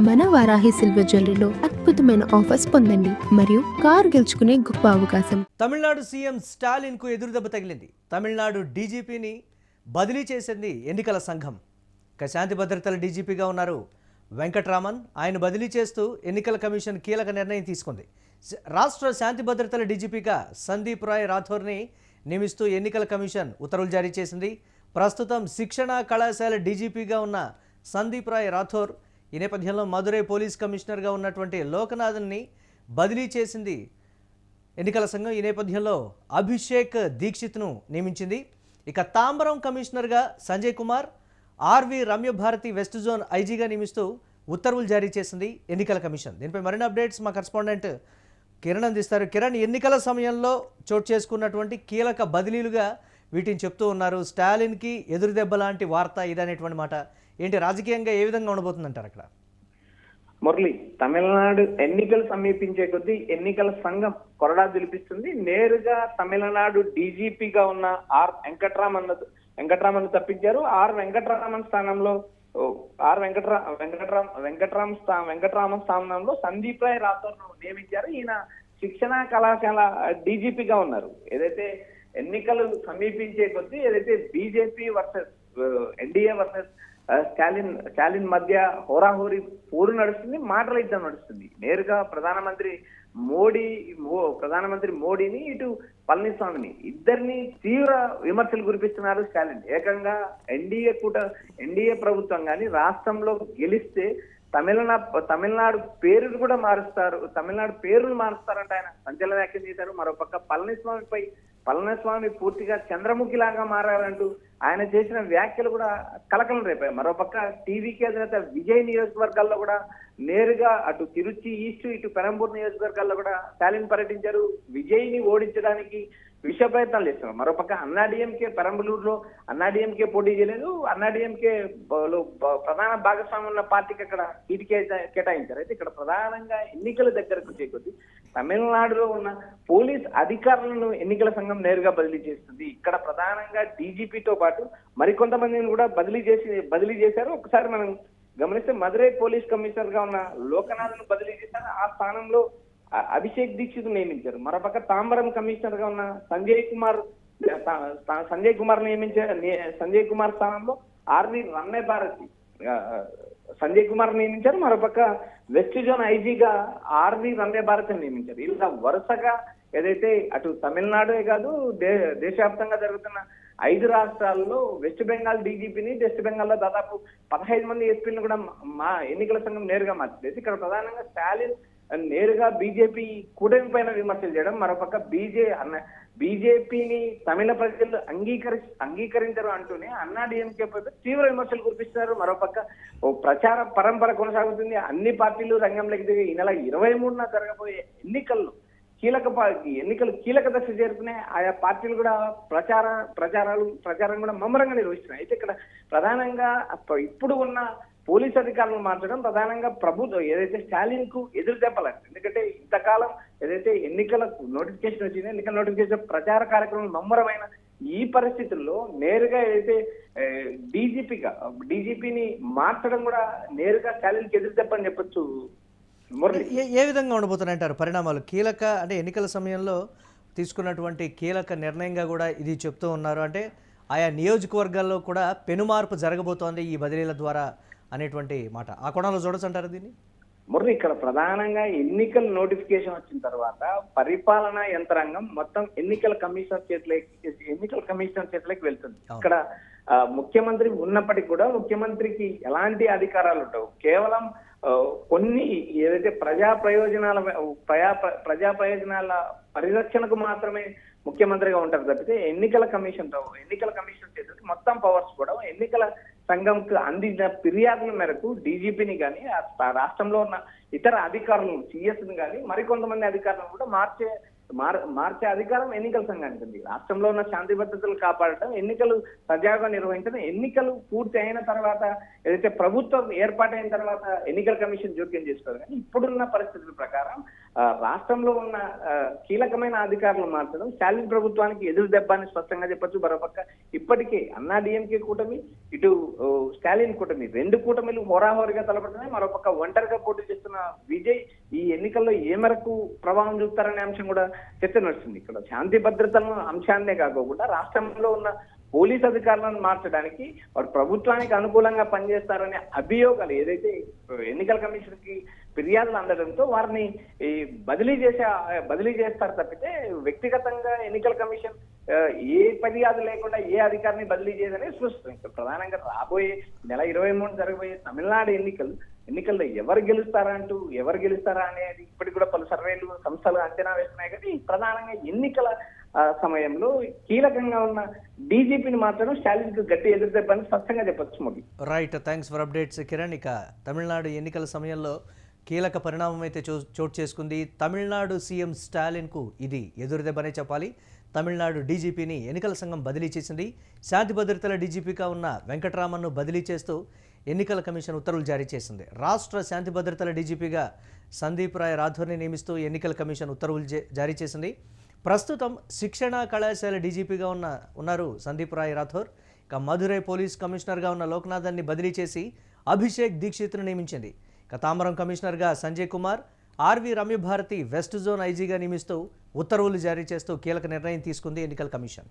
మన వారాహి సిల్వర్ జ్యువెలరీలో అద్భుతమైన ఆఫర్స్ పొందండి మరియు కారు గెలుచుకునే గొప్ప అవకాశం. తమిళనాడు సీఎం స్టాలిన్ కు ఎదురుదెబ్బ తగిలింది. తమిళనాడు డీజీపీని బదిలీ చేసింది ఎన్నికల సంఘం. ఇక శాంతి భద్రతల డీజీపీగా ఉన్నారు వెంకట్రామన్. ఆయన బదిలీ చేస్తూ ఎన్నికల కమిషన్ కీలక నిర్ణయం తీసుకుంది. రాష్ట్ర శాంతి భద్రతల డీజీపీగా సందీప్ రాయ్ రాథోర్ని నియమిస్తూ ఎన్నికల కమిషన్ ఉత్తర్వులు జారీ చేసింది. ప్రస్తుతం శిక్షణ కళాశాల డీజీపీగా ఉన్న సందీప్ రాయ్ రాథోర్ ఈ నేపథ్యంలో మదురై పోలీస్ కమిషనర్గా ఉన్నటువంటి లోకనాథన్ని బదిలీ చేసింది ఎన్నికల సంఘం. ఈ నేపథ్యంలో అభిషేక్ దీక్షిత్ను నియమించింది. ఇక తాంబరం కమిషనర్గా Sanjay Kumar, RV Ramyabharathi west zone ఐజీగా నియమిస్తూ ఉత్తర్వులు జారీ చేసింది ఎన్నికల కమిషన్. దీనిపై మరిన్ని అప్డేట్స్ మా కరెస్పాండెంట్ కిరణ్ అందిస్తారు. కిరణ్, ఎన్నికల సమయంలో చోటు చేసుకున్నటువంటి కీలక బదిలీలుగా వీటిని చెప్తూ ఉన్నారు. స్టాలిన్కి ఎదురుదెబ్బ లాంటి వార్త ఇదనేటువంటి మాట ఏంటి, రాజకీయంగా ఏ విధంగా ఉండబోతుందంటారు అక్కడ? మురళి, తమిళనాడు ఎన్నికలు సమీపించే కొద్దీ ఎన్నికల సంఘం కొరడా దులిపిస్తుంది. నేరుగా తమిళనాడు డీజీపీగా ఉన్న వెంకట్రామన్ తప్పించారు. వెంకట్రామన్ స్థానంలో వెంకట్రామన్ స్థానంలో సందీప్ రాయ్ రాథోర్ నియమించారు. ఈయన శిక్షణ కళాశాల డీజీపీగా ఉన్నారు. ఏదైతే ఎన్నికలు సమీపించే కొద్దీ ఏదైతే BJP versus NDA versus Stalin మధ్య హోరాహోరీ పోరు నడుస్తుంది, మాటల యుద్ధం నడుస్తుంది. నేరుగా ప్రధానమంత్రి మోడీని ఇటు పళనిస్వామిని ఇద్దరిని తీవ్ర విమర్శలు కురిపిస్తున్నారు స్టాలిన్. ఏకంగా ఎన్డీఏ ప్రభుత్వం కానీ రాష్ట్రంలో గెలిస్తే తమిళనాడు పేరును కూడా మారుస్తారు, తమిళనాడు పేరును మారుస్తారంటే ఆయన సంచలన వ్యాఖ్యలు చేశారు. మరోపక్క పళనిస్వామి పూర్తిగా చంద్రముఖి లాగా మారారంటూ ఆయన చేసిన వ్యాఖ్యలు కూడా కలకలం రేపాయి. మరోపక్క టీవీకి అధినేత విజయ్ నియోజకవర్గాల్లో కూడా నేరుగా అటు తిరుచి ఈస్ట్ ఇటు పెరంబూర్ నియోజకవర్గాల్లో కూడా స్టాలిన్ పర్యటించారు. విజయ్ని ఓడించడానికి విష ప్రయత్నాలు చేస్తున్నారు. మరోపక్క అన్నాడీఎంకే పెరంబలూరులో అన్నాడీఎంకే పోటీ చేయలేదు. అన్నాడీఎంకే ప్రధాన భాగస్వామ్యం ఉన్న పార్టీకి అక్కడ సీటు కేటాయించారు. అయితే ఇక్కడ ప్రధానంగా ఎన్నికల దగ్గరకు వచ్చే కొద్దీ తమిళనాడులో ఉన్న పోలీస్ అధికారులను ఎన్నికల సంఘం నేరుగా బదిలీ చేస్తుంది. ఇక్కడ ప్రధానంగా డీజీపీతో పాటు మరికొంతమందిని కూడా బదిలీ చేశారు. ఒకసారి మనం గమనిస్తే మదురై పోలీస్ కమిషనర్ గా ఉన్న లోకనాథ్ను బదిలీ చేశారు. ఆ స్థానంలో అభిషేక్ దీక్షిత్ నియమించారు. మరోపక్క తాంబరం కమిషనర్ గా ఉన్న సంజయ్ కుమార్ స్థానంలో ఆర్వి రమ్యభారతి సంజయ్ కుమార్ నియమించారు. మరోపక్క వెస్ట్ జోన్ ఐజీగా ఆర్వి రమ్యభారతిని నియమించారు. ఇలా వరుసగా ఏదైతే అటు తమిళనాడే కాదు దేశవ్యాప్తంగా జరుగుతున్న 5 రాష్ట్రాల్లో వెస్ట్ బెంగాల్ డీజీపీని, వెస్ట్ బెంగాల్లో దాదాపు 15 మంది ఎస్పీలను కూడా మా ఎన్నికల సంఘం నేరుగా మార్చేది. ఇక్కడ ప్రధానంగా స్టాలిన్ నేరుగా బీజేపీ కూటమి పైన విమర్శలు చేయడం, మరోపక్క బీజేపీని తమిళ ప్రజలు అంగీకరించరు అంటూనే అన్నాడీఎంకే పై తీవ్ర విమర్శలు కురిపిస్తున్నారు. మరోపక్క ప్రచార పరంపర కొనసాగుతుంది. అన్ని పార్టీలు రంగంలోకి దిగి ఈ నెల 23న జరగబోయే ఎన్నికలు కీలక దశ చేరుకునే ఆయా పార్టీలు కూడా ప్రచారం కూడా ముమ్మరంగా నిర్వహిస్తున్నాయి. అయితే ఇక్కడ ప్రధానంగా ఇప్పుడు ఉన్న పోలీస్ అధికారులను మార్చడం ప్రధానంగా ప్రభుత్వం ఏదైతే స్టాలిన్ కు ఎదురు దెబ్బలండి. ఎందుకంటే ఇంతకాలం ఏదైతే ఎన్నికల నోటిఫికేషన్ వచ్చిందో ఎన్నికల నోటిఫికేషన్ ప్రచార కార్యక్రమం ముమ్మరమైన ఈ పరిస్థితుల్లో నేరుగా ఏదైతే డీజీపీని మార్చడం కూడా నేరుగా స్టాలిన్ కి ఎదురు దెబ్బని చెప్పొచ్చు. ఏ విధంగా ఉండబోతున్నాయంటారు పరిణామాలు? కీలక అంటే ఎన్నికల సమయంలో తీసుకున్నటువంటి కీలక నిర్ణయంగా కూడా ఇది చెప్తూ ఉన్నారు. అంటే ఆయా నియోజకవర్గాల్లో కూడా పెనుమార్పు జరగబోతోంది ఈ బదిలీల ద్వారా అనేటువంటి మాట ఆ కోణంలో చూడొచ్చు అంటారు దీన్ని? మురళి, ఇక్కడ ప్రధానంగా ఎన్నికల నోటిఫికేషన్ వచ్చిన తర్వాత పరిపాలనా యంత్రాంగం మొత్తం ఎన్నికల కమిషనర్ చేతిలోకి వెళ్తుంది. ఇక్కడ ముఖ్యమంత్రి ఉన్నప్పటికీ కూడా ముఖ్యమంత్రికి ఎలాంటి అధికారాలు ఉండవు. కేవలం కొన్ని ఏదైతే ప్రజా ప్రయోజనాల పరిరక్షణకు మాత్రమే ముఖ్యమంత్రిగా ఉంటారు తప్పితే ఎన్నికల కమిషన్ చేసేది మొత్తం పవర్స్ కూడా ఎన్నికల సంఘంకు అందిన ఫిర్యాదుల మేరకు డీజీపీని కానీ రాష్ట్రంలో ఉన్న ఇతర అధికారులను సిఎస్ని కానీ మరికొంతమంది అధికారులను కూడా మార్చే మార్చే అధికారం ఎన్నికల సంఘానికి ఉంది. రాష్ట్రంలో ఉన్న శాంతి భద్రతలు కాపాడటం, ఎన్నికలు సజావుగా నిర్వహించడం, ఎన్నికలు పూర్తి అయిన తర్వాత ఏదైతే ప్రభుత్వం ఏర్పాటైన తర్వాత ఎన్నికల కమిషన్ జోక్యం చేసుకోవాలి. కానీ ఇప్పుడున్న పరిస్థితుల ప్రకారం రాష్ట్రంలో ఉన్న కీలకమైన అధికారులు మార్చడం స్టాలిన్ ప్రభుత్వానికి ఎదురు దెబ్బ అని స్పష్టంగా చెప్పొచ్చు. మరోపక్క ఇప్పటికే అన్నా డిఎంకే కూటమి, ఇటు స్టాలిన్ కూటమి, రెండు కూటమిలు హోరాహోరీగా తలపడుతున్నాయి. మరోపక్క ఒంటరిగా పోటీ చేస్తున్న విజయ్ ఈ ఎన్నికల్లో ఏ మేరకు ప్రభావం చూపుతారనే అంశం కూడా చర్చ నడుస్తుంది. ఇక్కడ శాంతి భద్రతల అంశాన్నే కాకుండా రాష్ట్రంలో ఉన్న పోలీస్ అధికారులను మార్చడానికి వారు ప్రభుత్వానికి అనుకూలంగా పనిచేస్తారనే అభియోగాలు ఏదైతే ఎన్నికల కమిషన్ కి ఫిర్యాదులు అందడంతో వారిని ఈ బదిలీ చేస్తారు తప్పితే వ్యక్తిగతంగా ఎన్నికల కమిషన్ ఏ ఫిర్యాదు లేకుండా ఏ అధికారిని బదిలీ చేయదని స్పష్టం. ప్రధానంగా రాబోయే నెల 23 జరగబోయే తమిళనాడు ఎన్నికల్లో ఎవరు గెలుస్తారా అనేది ఇప్పటికి కూడా పలు సర్వేలు సంస్థలు అంచనా వేస్తున్నాయి. కానీ ప్రధానంగా ఎన్నికల సమయంలో కీలకంగా ఉన్న డీజీపీని మాత్రం స్టాలిన్ కు గట్టి ఎదురుదెబ్బని స్పష్టంగా చెప్పొచ్చు. Modi right, thanks for updates Kiran. ఇక తమిళనాడు ఎన్నికల సమయంలో కీలక పరిణామం అయితే చోటు చేసుకుంది. తమిళనాడు సీఎం స్టాలిన్కు ఇది ఎదురుదెబ్బనే చెప్పాలి. తమిళనాడు డీజీపీని ఎన్నికల సంఘం బదిలీ చేసింది. శాంతి భద్రతల డీజీపీగా ఉన్న వెంకటరామన్ను బదిలీ చేస్తూ ఎన్నికల కమిషన్ ఉత్తర్వులు జారీ చేసింది. రాష్ట్ర శాంతి భద్రతల డీజీపీగా సందీప్ రాయ్ రాథోర్ని నియమిస్తూ ఎన్నికల కమిషన్ ఉత్తర్వులు జారీ చేసింది. ప్రస్తుతం శిక్షణ కళాశాల డీజీపీగా ఉన్నారు సందీప్ రాయ్ రాథోర్. ఇక మధురై పోలీస్ కమిషనర్గా ఉన్న లోక్నాథన్ని బదిలీ చేసి అభిషేక్ దీక్షిత్ను నియమించింది. ఇక తామరం కమిషనర్గా Sanjay Kumar, RV Ramyabharathi west zone ఐజీగా నియమిస్తూ ఉత్తర్వులు జారీ చేస్తూ కీలక నిర్ణయం తీసుకుంది ఎన్నికల కమిషన్.